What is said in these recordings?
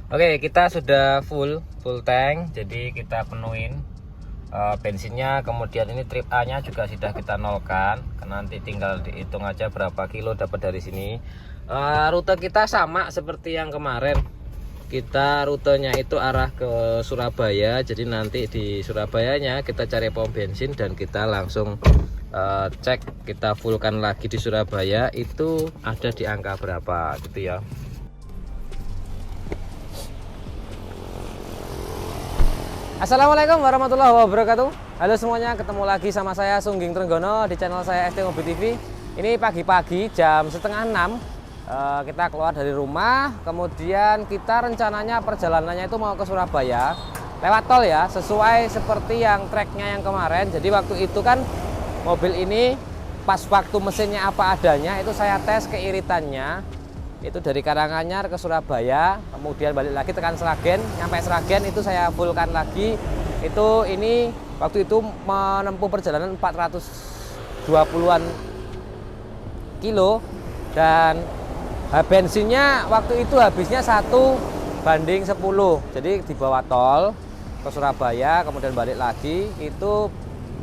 Oke, kita sudah full tank, jadi kita penuhin bensinnya. Kemudian ini trip A nya juga sudah kita nolkan. Nanti tinggal dihitung aja berapa kilo dapat dari sini. Rute kita sama seperti yang kemarin. Kita rutenya itu arah ke Surabaya, jadi nanti di Surabayanya kita cari pom bensin dan kita langsung cek, kita fullkan lagi di Surabaya itu ada di angka berapa gitu ya. Assalamualaikum warahmatullahi wabarakatuh. Halo semuanya, ketemu lagi sama saya Sungging Trenggono di channel saya ST Mobil TV. Ini pagi-pagi jam setengah 6 kita keluar dari rumah. Kemudian kita rencananya perjalanannya itu mau ke Surabaya lewat tol ya, sesuai seperti yang treknya yang kemarin. Jadi waktu itu kan mobil ini pas waktu mesinnya apa adanya, itu saya tes keiritannya. Itu dari Karanganyar ke Surabaya, kemudian balik lagi tekan Sragen, nyampe Sragen itu saya fullkan lagi. Itu ini waktu itu menempuh perjalanan 420-an kilo dan bensinnya waktu itu habisnya 1:10. Jadi di bawah tol ke Surabaya kemudian balik lagi itu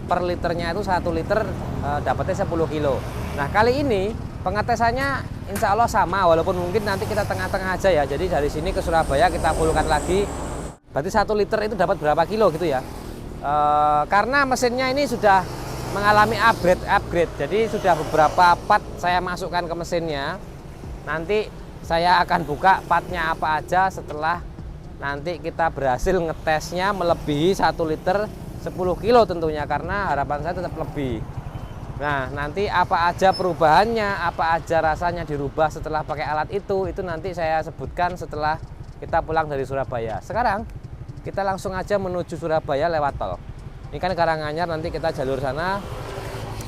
per liternya itu 1 liter dapatnya 10 kilo. Nah kali ini pengetesannya insya Allah sama, walaupun mungkin nanti kita tengah-tengah aja ya. Jadi dari sini ke Surabaya kita fullkan lagi. Berarti 1 liter itu dapat berapa kilo gitu ya. Karena mesinnya ini sudah mengalami upgrade. Jadi sudah beberapa part saya masukkan ke mesinnya. Nanti saya akan buka partnya apa aja setelah nanti kita berhasil ngetesnya melebihi 1 liter 10 kilo tentunya, karena harapan saya tetap lebih. Nah nanti apa aja perubahannya, apa aja rasanya dirubah setelah pakai alat itu nanti saya sebutkan setelah kita pulang dari Surabaya. Sekarang kita langsung aja menuju Surabaya lewat tol. Ini kan Karanganyar, nanti kita jalur sana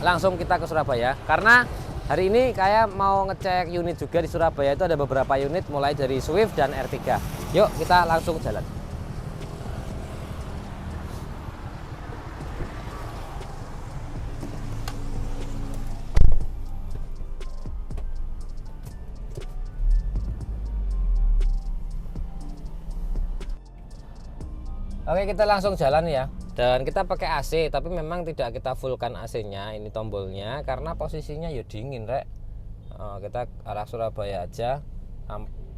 langsung kita ke Surabaya. Karena hari ini kayak mau ngecek unit juga di Surabaya, itu ada beberapa unit mulai dari Swift dan R3. Yuk kita langsung jalan. Oke, kita langsung jalan ya. Dan kita pakai AC, tapi memang tidak kita fullkan AC-nya, ini tombolnya, karena posisinya ya dingin, Rek. Kita arah Surabaya aja.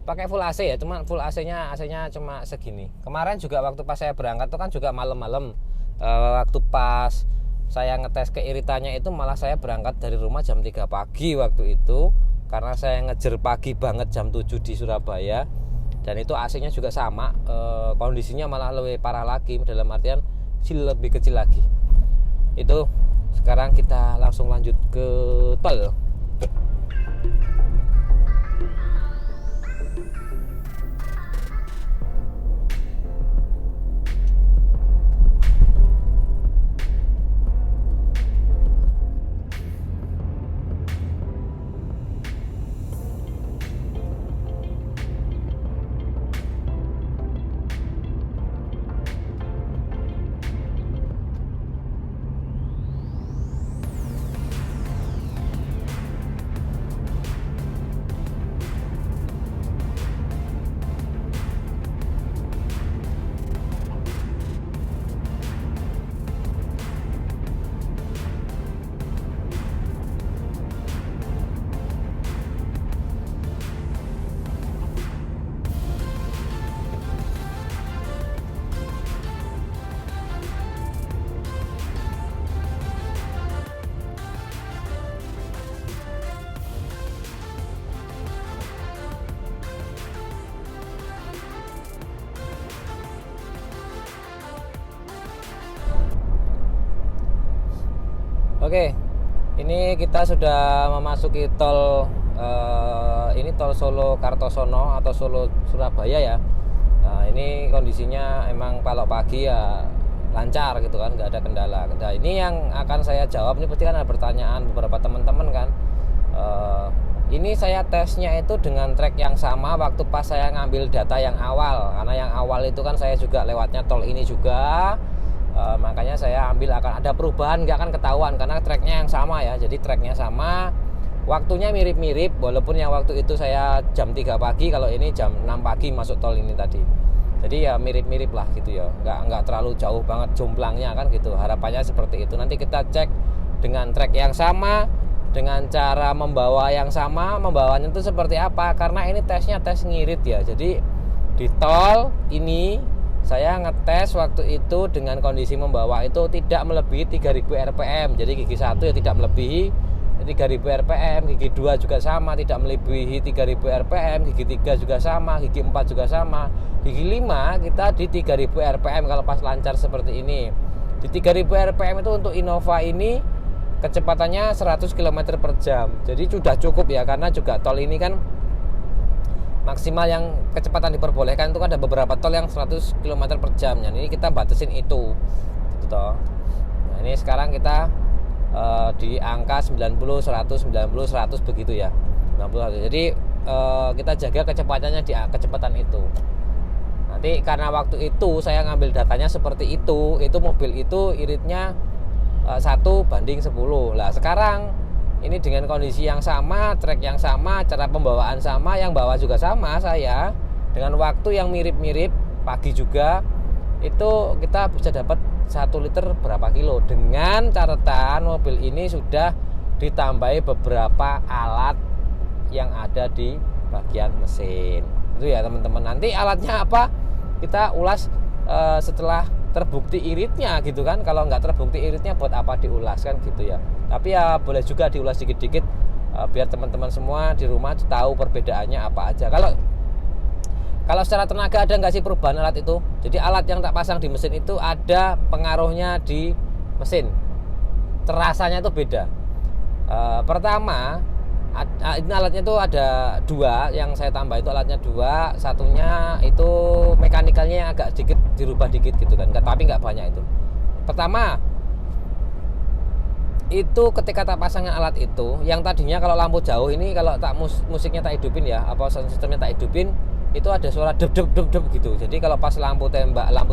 Pakai full AC ya, cuma full AC-nya cuma segini. Kemarin juga waktu pas saya berangkat itu kan juga malam-malam. Waktu pas saya ngetes keiritannya itu malah saya berangkat dari rumah jam 3 pagi waktu itu, karena saya ngejar pagi banget jam 7 di Surabaya. Dan itu AC-nya juga sama, kondisinya malah lebih parah lagi, dalam artian lebih kecil lagi. Itu sekarang kita langsung lanjut ke tol. Oke, ini kita sudah memasuki tol, ini tol Solo Kartosono atau Solo Surabaya ya. Nah, ini kondisinya emang kalau pagi ya lancar gitu kan, nggak ada kendala. Nah, ini yang akan saya jawab, ini pasti kan ada pertanyaan beberapa teman-teman kan. Ini saya tesnya itu dengan trek yang sama waktu pas saya ngambil data yang awal, karena yang awal itu kan saya juga lewatnya tol ini juga. Makanya saya ambil akan ada perubahan, nggak akan ketahuan karena treknya yang sama ya. Jadi treknya sama, waktunya mirip-mirip, walaupun yang waktu itu saya jam 3 pagi, kalau ini jam 6 pagi masuk tol ini tadi. Jadi ya mirip-mirip lah gitu ya, nggak terlalu jauh banget jomplangnya kan gitu. Harapannya seperti itu. Nanti kita cek dengan trek yang sama, dengan cara membawa yang sama, membawanya itu seperti apa. Karena ini tesnya tes ngirit ya. Jadi di tol ini saya ngetes waktu itu dengan kondisi membawa itu tidak melebihi 3000 rpm. Jadi gigi 1 ya tidak melebihi 3000 rpm, gigi 2 juga sama, tidak melebihi 3000 rpm, gigi 3 juga sama, gigi 4 juga sama, gigi 5 kita di 3000 rpm kalau pas lancar seperti ini. Di 3000 rpm itu untuk Innova ini kecepatannya 100 km per jam. Jadi sudah cukup ya, karena juga tol ini kan maksimal yang kecepatan diperbolehkan itu kan ada beberapa tol yang 100 km per jam. Jadi kita batasin itu gitu toh. Nah, ini sekarang kita di angka 90, 100, 90, 100 begitu ya. 90. Jadi kita jaga kecepatannya di kecepatan itu. Nanti karena waktu itu saya ngambil datanya seperti itu mobil itu iritnya 1 banding 10. Lah sekarang ini dengan kondisi yang sama, trek yang sama, cara pembawaan sama, yang bawa juga sama saya, dengan waktu yang mirip-mirip, pagi juga, itu kita bisa dapat 1 liter berapa kilo, dengan catatan mobil ini sudah ditambahi beberapa alat yang ada di bagian mesin. Itu ya teman-teman. Nanti alatnya apa kita ulas setelah terbukti iritnya gitu kan. Kalau nggak terbukti iritnya buat apa diulas kan gitu ya. Tapi ya boleh juga diulas dikit-dikit biar teman-teman semua di rumah tahu perbedaannya apa aja. Kalau secara tenaga ada nggak sih perubahan alat itu? Jadi alat yang tak pasang di mesin itu ada pengaruhnya di mesin. Terasanya itu beda. Pertama, ini alatnya itu ada 2, yang saya tambah itu alatnya 2. Satunya itu mekanikalnya agak sedikit dirubah dikit gitu kan, tapi nggak banyak itu. Pertama, itu ketika tak pasangnya alat itu, yang tadinya kalau lampu jauh ini kalau tak musiknya tak hidupin ya, apa sound systemnya tak hidupin, itu ada suara dep gitu. Jadi kalau pas lampu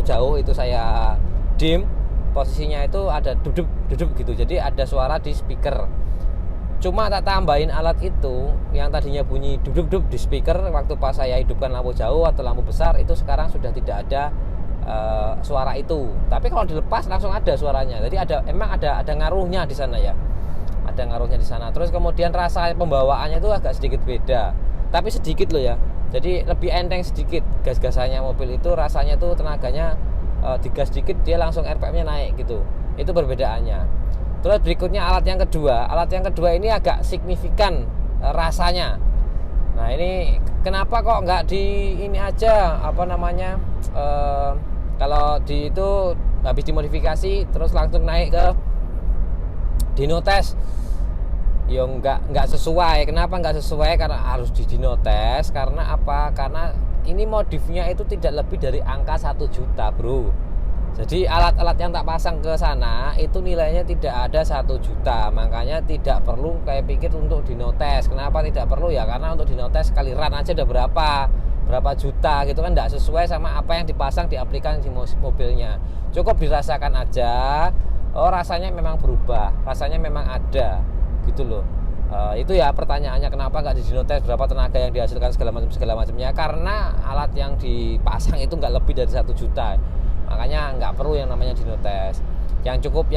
jauh itu saya dim, posisinya itu ada duduk gitu. Jadi ada suara di speaker. Cuma tak tambahin alat itu, yang tadinya bunyi duduk di speaker waktu pas saya hidupkan lampu jauh atau lampu besar, itu sekarang sudah tidak ada suara itu. Tapi kalau dilepas langsung ada suaranya. Jadi emang ada ngaruhnya di sana ya. Ada ngaruhnya di sana. Terus kemudian rasa pembawaannya itu agak sedikit beda. Tapi sedikit loh ya. Jadi lebih enteng sedikit. Gas-gasannya mobil itu rasanya tuh tenaganya digas sedikit dia langsung RPM-nya naik gitu. Itu perbedaannya. Terus berikutnya alat yang kedua ini agak signifikan rasanya. Nah ini kenapa kok nggak di ini aja kalau di itu habis dimodifikasi terus langsung naik ke dyno test, ya nggak sesuai. Kenapa nggak sesuai? Karena harus di dyno test. Karena apa? Karena ini modifnya itu tidak lebih dari angka 1 juta bro. Jadi alat-alat yang tak pasang ke sana itu nilainya tidak ada 1 juta. Makanya tidak perlu kayak pikir untuk dyno test. Kenapa tidak perlu ya? Karena untuk dyno test sekali run aja udah berapa juta gitu kan, tidak sesuai sama apa yang dipasang di aplikasi mobilnya. Cukup dirasakan aja, oh rasanya memang berubah, rasanya memang ada gitu loh. Itu ya pertanyaannya, kenapa nggak di dyno test, berapa tenaga yang dihasilkan segala macamnya. Karena alat yang dipasang itu nggak lebih dari 1 juta, makanya nggak perlu yang namanya dyno test. Yang cukup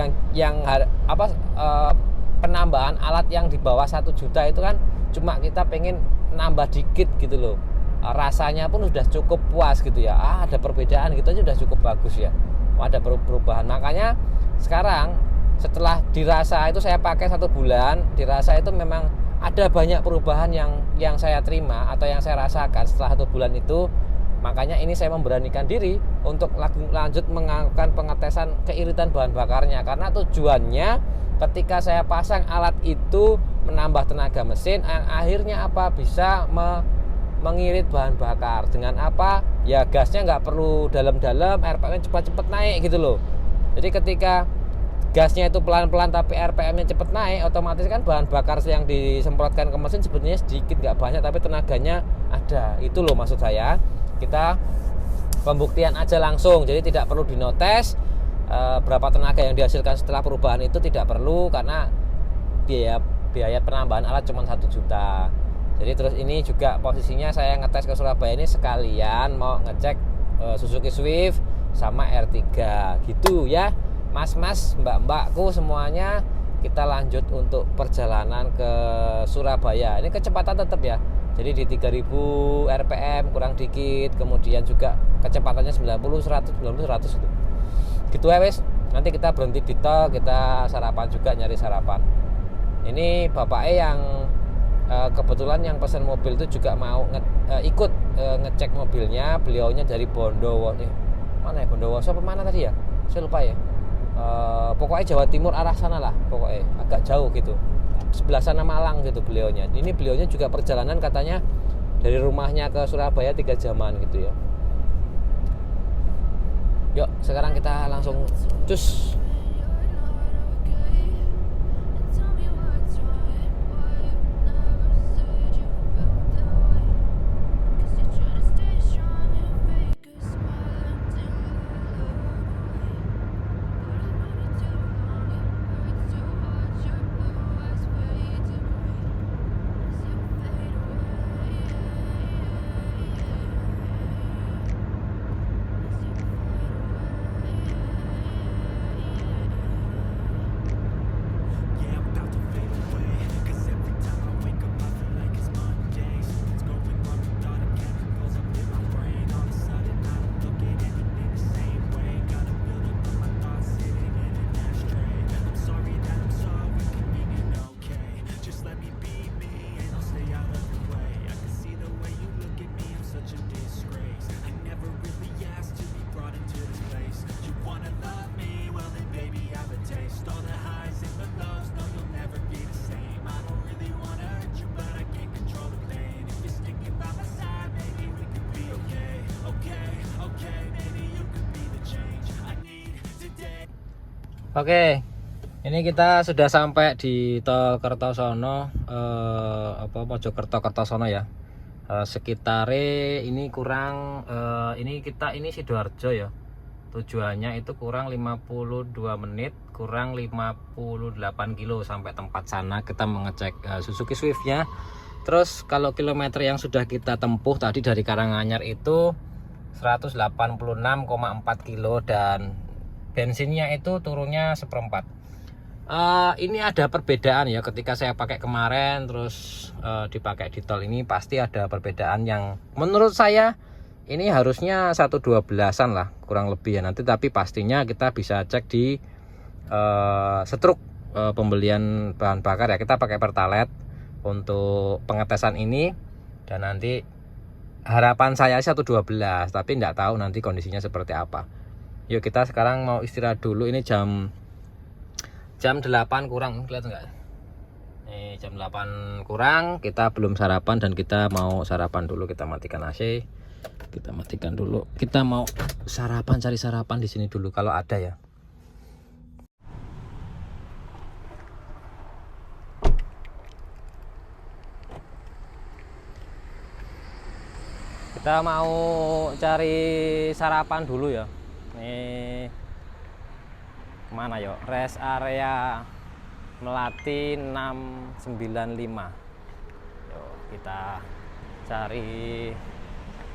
penambahan alat yang di bawah 1 juta itu kan cuma kita pengen nambah dikit gitu loh. Rasanya pun sudah cukup puas gitu ya. Ada perbedaan gitu aja udah cukup bagus ya. Ada perubahan. Makanya sekarang setelah dirasa itu saya pakai 1 bulan, dirasa itu memang ada banyak perubahan yang saya terima atau yang saya rasakan setelah 1 bulan itu. Makanya ini saya memberanikan diri untuk lanjut melakukan pengetesan keiritan bahan bakarnya, karena tujuannya ketika saya pasang alat itu menambah tenaga mesin, akhirnya apa, bisa mengirit bahan bakar. Dengan apa? Ya gasnya nggak perlu dalam-dalam, RPM-nya cepat-cepat naik gitu loh. Jadi ketika gasnya itu pelan-pelan tapi RPM-nya cepat naik, otomatis kan bahan bakar yang disemprotkan ke mesin sebenarnya sedikit, nggak banyak, tapi tenaganya ada. Itu loh maksud saya. Kita pembuktian aja langsung, jadi tidak perlu dyno test. Berapa tenaga yang dihasilkan setelah perubahan itu tidak perlu, karena biaya biaya penambahan alat cuma 1 juta. Jadi terus ini juga posisinya saya ngetes ke Surabaya ini sekalian mau ngecek Suzuki Swift sama R3 gitu ya. Mas-mas, mbak-mbakku semuanya, kita lanjut untuk perjalanan ke Surabaya. Ini kecepatan tetap ya. Jadi di 3000 rpm kurang dikit, kemudian juga kecepatannya 90 100 90 100 itu. Gitu ya wes. Nanti kita berhenti di tol, kita sarapan juga, nyari sarapan. Ini bapaknya yang kebetulan yang pesan mobil itu juga mau ikut ngecek mobilnya. Beliaunya dari Bondowoso. Mana ya, Bondowoso apa mana tadi ya? Saya lupa ya. Pokoknya Jawa Timur arah sana lah, pokoknya agak jauh gitu, sebelah sana Malang gitu beliaunya. Ini beliaunya juga perjalanan katanya dari rumahnya ke Surabaya 3 jaman gitu ya. Yuk sekarang kita langsung cus. Oke, ini kita sudah sampai di Tol Kertosono, Mojokerto Kertosono ya. Sekitarnya ini kurang, ini Sidoarjo ya. Tujuannya itu kurang 52 menit, kurang 58 kilo sampai tempat sana. Kita mengecek Suzuki Swift-nya. Terus kalau kilometer yang sudah kita tempuh tadi dari Karanganyar itu 186,4 kilo dan bensinnya itu turunnya 1/4. Ini ada perbedaan ya, ketika saya pakai kemarin terus dipakai di tol ini pasti ada perbedaan yang menurut saya ini harusnya 112-an lah kurang lebih ya nanti, tapi pastinya kita bisa cek di setruk pembelian bahan bakar ya. Kita pakai Pertalite untuk pengetesan ini dan nanti harapan saya 112, tapi tidak tahu nanti kondisinya seperti apa. Yuk kita sekarang mau istirahat dulu. Ini jam 8 kurang, kelihatan nggak? Ini jam 8 kurang, kita belum sarapan dan kita mau sarapan dulu. Kita matikan AC, kita matikan dulu. Kita mau sarapan, cari sarapan di sini dulu kalau ada ya. Kita mau cari sarapan dulu ya. Ini mana yo? Rest area Melati 695. Yuk kita cari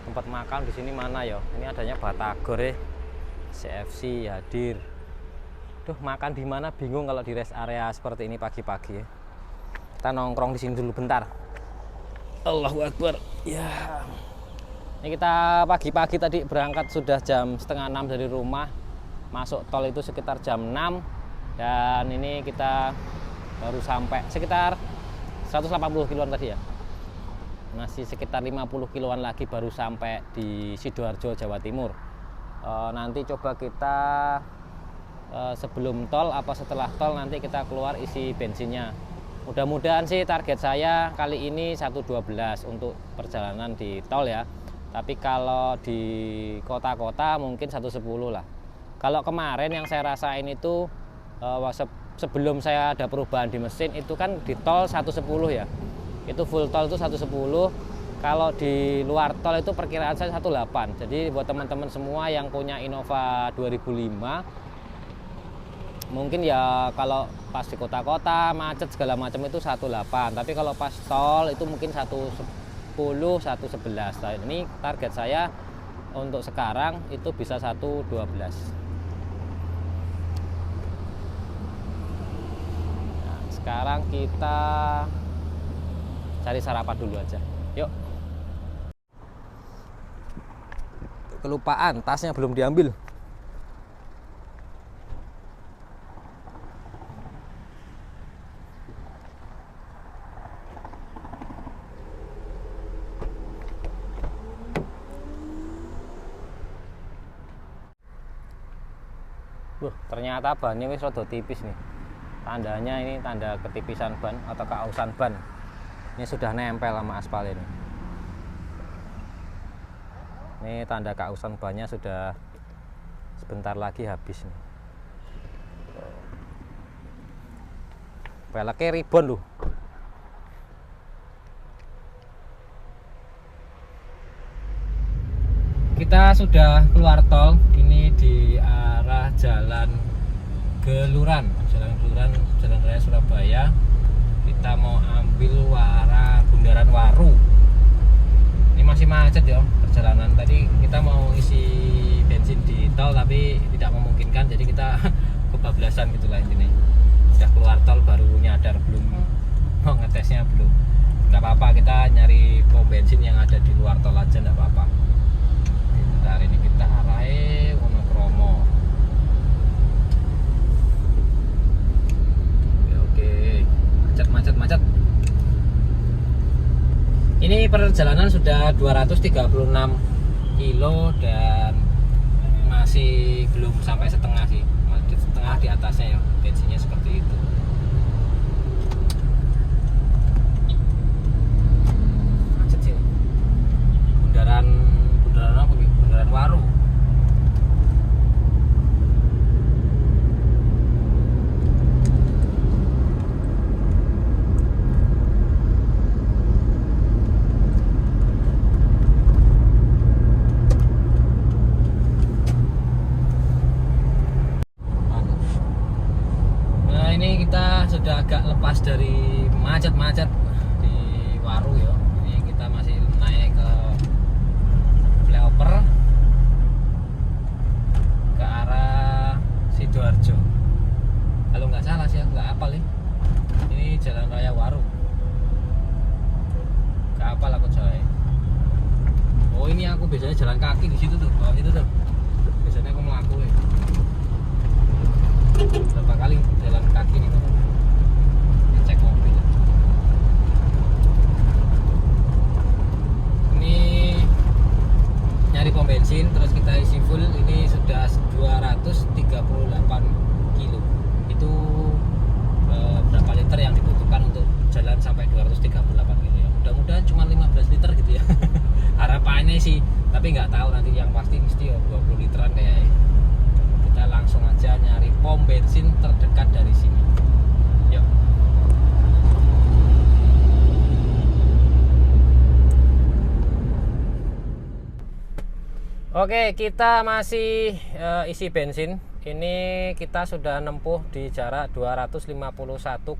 tempat makan di sini mana yo? Ini adanya Batagor ya. CFC hadir. Duh, makan di mana bingung kalau di rest area seperti ini pagi-pagi ya. Kita nongkrong di sini dulu bentar. Allahu Akbar. Ya. Ini kita pagi-pagi tadi berangkat sudah jam 5:30 dari rumah. Masuk tol itu sekitar jam 6. Dan ini kita baru sampai sekitar 180 kiloan tadi ya. Masih sekitar 50 kiloan lagi baru sampai di Sidoarjo, Jawa Timur. Nanti coba kita sebelum tol apa setelah tol nanti kita keluar isi bensinnya. Mudah-mudahan sih target saya kali ini 112 untuk perjalanan di tol ya. Tapi kalau di kota-kota mungkin 110 lah. Kalau kemarin yang saya rasain itu sebelum saya ada perubahan di mesin itu kan di tol 110 ya. Itu full tol itu 110. Kalau di luar tol itu perkiraan saya 18. Jadi buat teman-teman semua yang punya Innova 2005 mungkin ya kalau pas di kota-kota macet segala macam itu 1.8, tapi kalau pas tol itu mungkin 1.10, 1.11. Nah, ini target saya untuk sekarang itu bisa 1.12. Nah, sekarang kita cari sarapan dulu aja, yuk. Kelupaan, tasnya belum diambil. Ternyata bannya wis rada tipis nih. Tandanya ini tanda ketipisan ban atau keausan ban. Ini sudah nempel sama aspal ini. Ini tanda keausan bannya sudah sebentar lagi habis nih. Peleknya ribon loh. Kita sudah keluar tol. Ini di arah Jalan Geluran, Jalan Raya Surabaya. Kita mau ambil arah Bundaran Waru. Ini masih macet ya perjalanan. Tadi kita mau isi bensin di tol tapi tidak memungkinkan, jadi kita kebablasan gitulah intinya. Sudah keluar tol baru nyadar belum mau ngetesnya belum. Nggak apa-apa, kita nyari pom bensin yang ada di luar tol aja, nggak apa-apa. Hari ini kita arahnya Wonokromo. Oke, macet. Ini perjalanan sudah 236 kilo dan masih belum sampai setengah sih, masih setengah di atasnya ya, bensinnya seperti itu. Macet sih. Bundaran apa? Bundaran Waru. Nah, ini kita sudah agak lepas dari macet-macet di Waru ya. Ini kita masih naik ke flyover ke arah Sidoarjo. Kalau nggak salah sih, nggak hafal nih. Ini Jalan Raya Waru. Nggak hafal aku coy. Oh, ini aku biasanya jalan kaki di situ tuh. Oh, itu tuh. Biasanya aku ngelakuin. Berapa kali jalan kaki itu ngecek mobil. Ini nyari pom bensin terus kita isi full. Ini sudah 238 kilo. Itu berapa liter yang dibutuhkan untuk jalan sampai 238 kilo ya. Mudah-mudahan cuma 15 liter gitu ya. Harapannya sih, tapi nggak tahu nanti, yang pasti mesti ya 20 literan kayaknya. Kita langsung aja nyari pom bensin terdekat dari sini. Yuk. Oke, kita masih isi bensin. Ini kita sudah nempuh di jarak 251,5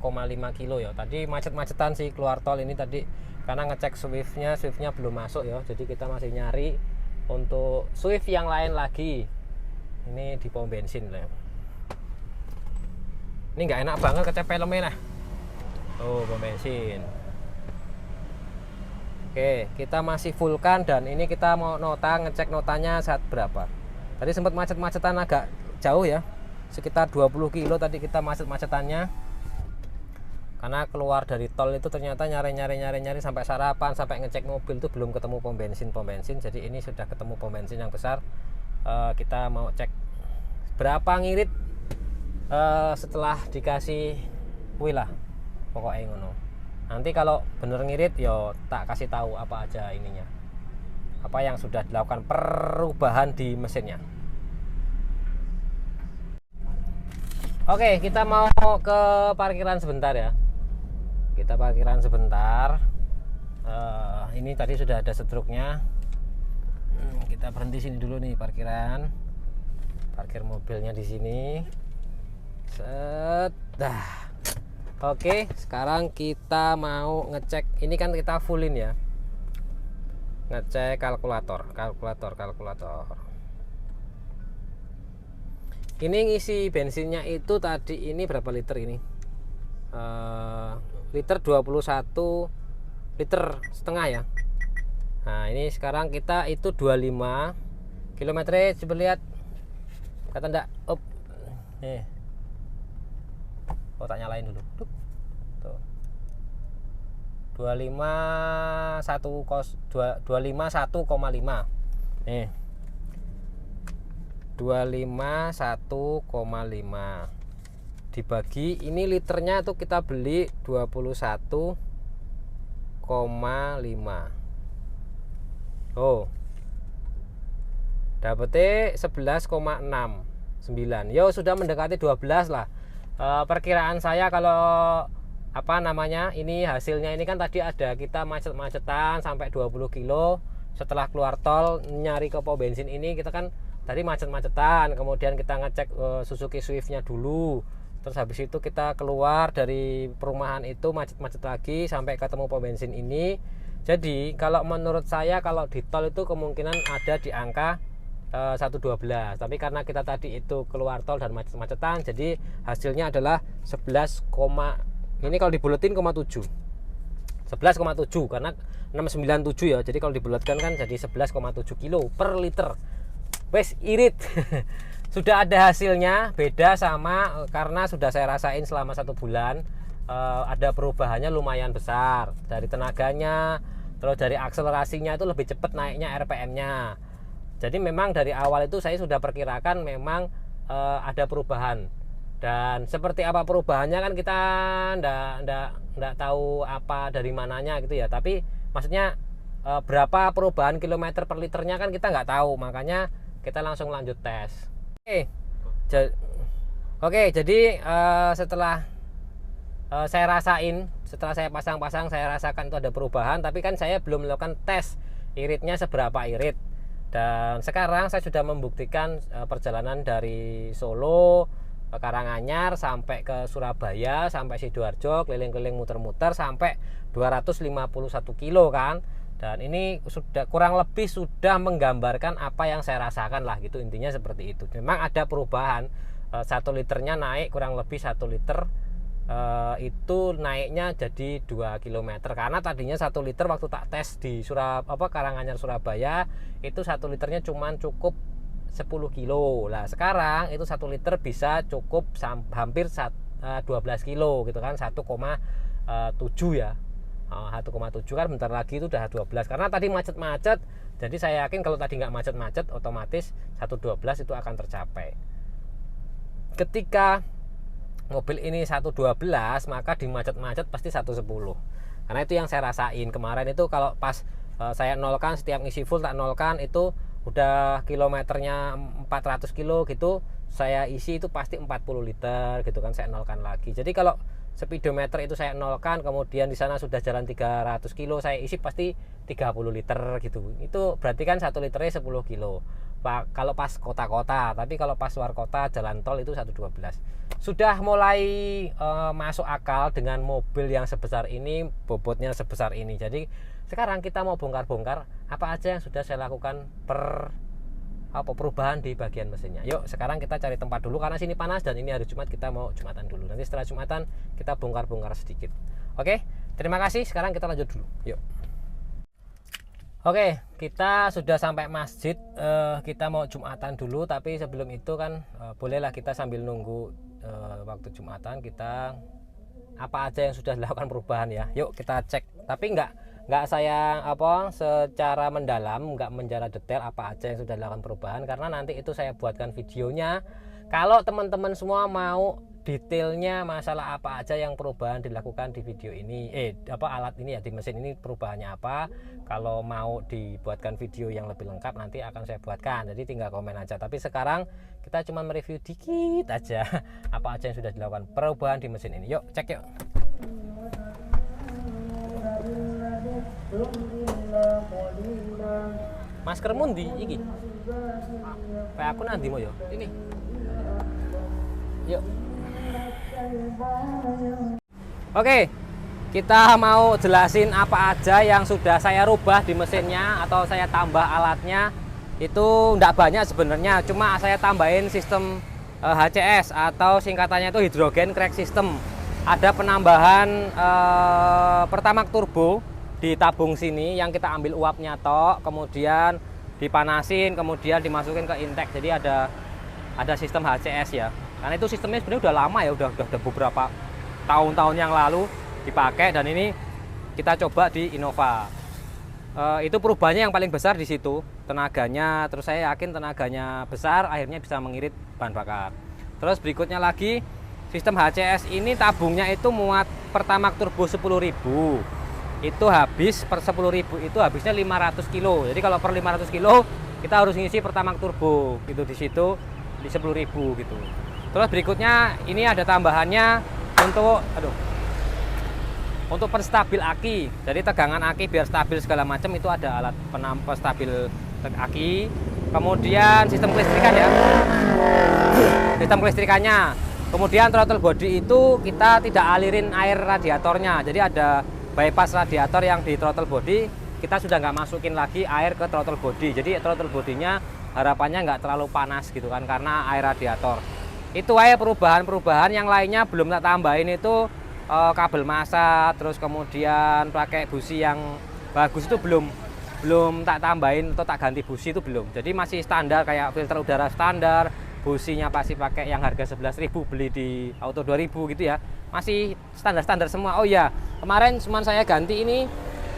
kilo ya. Tadi macet-macetan sih keluar tol ini tadi, karena ngecek Swiftnya belum masuk ya. Jadi kita masih nyari untuk Swift yang lain lagi. Ini di pom bensin lah. Ini nggak enak banget kecap filmnya lah. Oh, pom bensin. Oke, kita masih fullkan dan ini kita mau nota, ngecek notanya saat berapa. Tadi sempat macet-macetan agak jauh ya, sekitar 20 kilo tadi kita macet-macetannya. Karena keluar dari tol itu ternyata nyari sampai sarapan, sampai ngecek mobil itu belum ketemu pom bensin. Jadi ini sudah ketemu pom bensin yang besar. Kita mau cek berapa ngirit setelah dikasih kuwi lah, pokoknya ngono. Nanti kalau bener ngirit yo tak kasih tahu apa aja ininya, apa yang sudah dilakukan perubahan di mesinnya. Oke, kita mau ke parkiran sebentar ya. Kita parkiran sebentar. Ini tadi sudah ada setruknya. Kita berhenti sini dulu nih, parkiran. Parkir mobilnya di sini. Set. Dah. Oke, sekarang kita mau ngecek. Ini kan kita fullin ya. Ngecek kalkulator. Ini ngisi bensinnya itu tadi ini berapa liter ini? Liter 21 liter setengah ya. Nah, ini sekarang kita itu 25 kilometer. Coba lihat. Kata enggak? Nih. Oh, tak nyalain dulu. Tuh. 251,5. Nih. 251,5 dibagi ini liternya tuh kita beli 21,5. Oh. Dapatnya 11,69. Yo, sudah mendekati 12 lah. Perkiraan saya kalau apa namanya, ini hasilnya ini kan tadi ada kita macet-macetan sampai 20 kilo. Setelah keluar tol nyari ke pom bensin ini kita kan tadi macet-macetan, kemudian kita ngecek Suzuki Swift-nya dulu. Terus habis itu kita keluar dari perumahan itu macet-macet lagi sampai ketemu pom bensin ini. Jadi kalau menurut saya kalau di tol itu kemungkinan ada di angka 112. Tapi karena kita tadi itu keluar tol dan macet-macetan, jadi hasilnya adalah 11, ini kalau dibuletin 7. 11,7 karena 697 ya. Jadi kalau dibulatkan kan jadi 11,7 kilo per liter. Wes irit. Sudah ada hasilnya, beda sama karena sudah saya rasain selama 1 bulan. Ada perubahannya lumayan besar dari tenaganya, terus dari akselerasinya itu lebih cepat naiknya RPM-nya. Jadi memang dari awal itu saya sudah perkirakan memang ada perubahan. Dan seperti apa perubahannya kan kita ndak tahu apa dari mananya gitu ya. Tapi maksudnya berapa perubahan kilometer per liternya kan kita nggak tahu. Makanya kita langsung lanjut tes. Oke, jadi setelah saya rasain, setelah saya pasang-pasang, saya rasakan itu ada perubahan. Tapi kan saya belum melakukan tes iritnya seberapa irit. Dan sekarang saya sudah membuktikan perjalanan dari Solo, Karanganyar sampai ke Surabaya, sampai Sidoarjo, keliling-keliling muter-muter sampai 251 kilo kan. Dan ini sudah kurang lebih sudah menggambarkan apa yang saya rasakan lah gitu, intinya seperti itu. Memang ada perubahan, 1 liternya naik kurang lebih 1 liter itu naiknya jadi 2 km karena tadinya 1 liter waktu tak tes di Karanganyar Surabaya itu 1 liternya cuman cukup 10 kilo. Lah sekarang itu 1 liter bisa cukup hampir 12 kilo gitu kan, 1,7 ya. 1,7 kan bentar lagi itu udah 12 karena tadi macet-macet. Jadi saya yakin kalau tadi nggak macet-macet otomatis 112 itu akan tercapai. Ketika mobil ini 112 maka di macet-macet pasti 110. Karena itu yang saya rasain kemarin itu kalau pas saya nolkan, setiap ngisi full tak nolkan itu udah kilometernya 400 kilo gitu, saya isi itu pasti 40 liter gitu kan, saya nolkan lagi. Jadi kalau speedometer itu saya nolkan, kemudian di sana sudah jalan 300 kilo, saya isi pasti 30 liter gitu. Itu berarti kan 1 liternya 10 kilo. Kalau pas kota-kota, tapi kalau pas luar kota jalan tol itu 112. Sudah mulai masuk akal dengan mobil yang sebesar ini, bobotnya sebesar ini. Jadi sekarang kita mau bongkar-bongkar apa aja yang sudah saya lakukan perubahan di bagian mesinnya. Yuk sekarang kita cari tempat dulu karena sini panas dan ini hari Jumat, kita mau Jumatan dulu. Nanti setelah Jumatan kita bongkar-bongkar sedikit. Oke, terima kasih. Sekarang kita lanjut dulu. Yuk. Oke, kita sudah sampai masjid. Kita mau Jumatan dulu, tapi sebelum itu kan bolehlah kita sambil nunggu waktu Jumatan kita apa aja yang sudah dilakukan perubahan ya. Yuk kita cek. Tapi nggak saya secara mendalam, nggak menjara detail apa aja yang sudah dilakukan perubahan karena nanti itu saya buatkan videonya. Kalau teman-teman semua mau detailnya masalah apa aja yang perubahan dilakukan di video ini, alat ini ya, di mesin ini perubahannya apa, kalau mau dibuatkan video yang lebih lengkap nanti akan saya buatkan, jadi tinggal komen aja. Tapi sekarang kita cuma mereview dikit aja apa aja yang sudah dilakukan perubahan di mesin ini. Yuk cek yuk. Masker mundi iki. Kayak aku nanti mau yo. Ini. Yuk. Oke, kita mau jelasin apa aja yang sudah saya rubah di mesinnya atau saya tambah alatnya. Itu enggak banyak sebenarnya, cuma saya tambahin sistem HCS atau singkatannya itu hydrogen crack system. Ada penambahan Pertamax turbo di tabung sini yang kita ambil uapnya tok, kemudian dipanasin, kemudian dimasukin ke intake. Jadi ada sistem HCS ya. Karena itu sistemnya sebenarnya udah lama ya, udah beberapa tahun-tahun yang lalu dipakai, dan ini kita coba di Innova. Itu perubahannya yang paling besar di situ, tenaganya. Terus saya yakin tenaganya besar, akhirnya bisa mengirit bahan bakar. Terus berikutnya lagi, sistem HCS ini tabungnya itu muat Pertamax turbo 10.000. Itu habis per 10.000 itu habisnya 500 kilo. Jadi kalau per 500 kilo kita harus ngisi Pertamax turbo gitu di situ di 10.000 gitu. Terus berikutnya ini ada tambahannya untuk penstabil aki. Jadi tegangan aki biar stabil segala macam itu ada alat penstabil aki. Kemudian sistem kelistrikan ya. Sistem kelistrikannya. Kemudian throttle body itu kita tidak alirin air radiatornya. Jadi ada bypass radiator yang di throttle body, kita sudah nggak masukin lagi air ke throttle body. Jadi throttle bodinya harapannya nggak terlalu panas gitu kan, karena air radiator. Itu aja perubahan-perubahan. Yang lainnya belum tak tambahin itu kabel massa, terus kemudian pakai busi yang bagus itu belum tak tambahin atau tak ganti busi itu belum. Jadi masih standar kayak filter udara standar, businya pasti pakai yang harga 11.000 beli di Auto 2000 gitu ya. Masih standar-standar semua. Oh iya, kemarin cuma saya ganti ini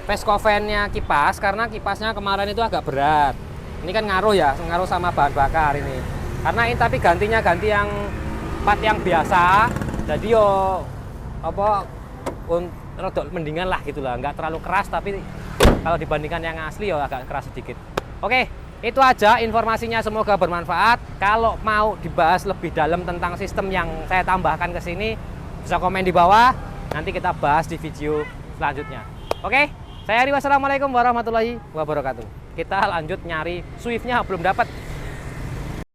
Pescoven-nya kipas, karena kipasnya kemarin itu agak berat. Ini kan ngaruh sama bahan bakar ini. Karena ini tapi gantinya ganti yang part yang biasa. Jadi yo rodok mendingan lah gitu lah, nggak terlalu keras, tapi kalau dibandingkan yang asli ya agak keras sedikit. Oke, itu aja informasinya, semoga bermanfaat. Kalau mau dibahas lebih dalam tentang sistem yang saya tambahkan ke sini, bisa komen di bawah, nanti kita bahas di video selanjutnya. Oke, saya Ari, wassalamualaikum warahmatullahi wabarakatuh. Kita lanjut nyari Swift-nya, belum dapat.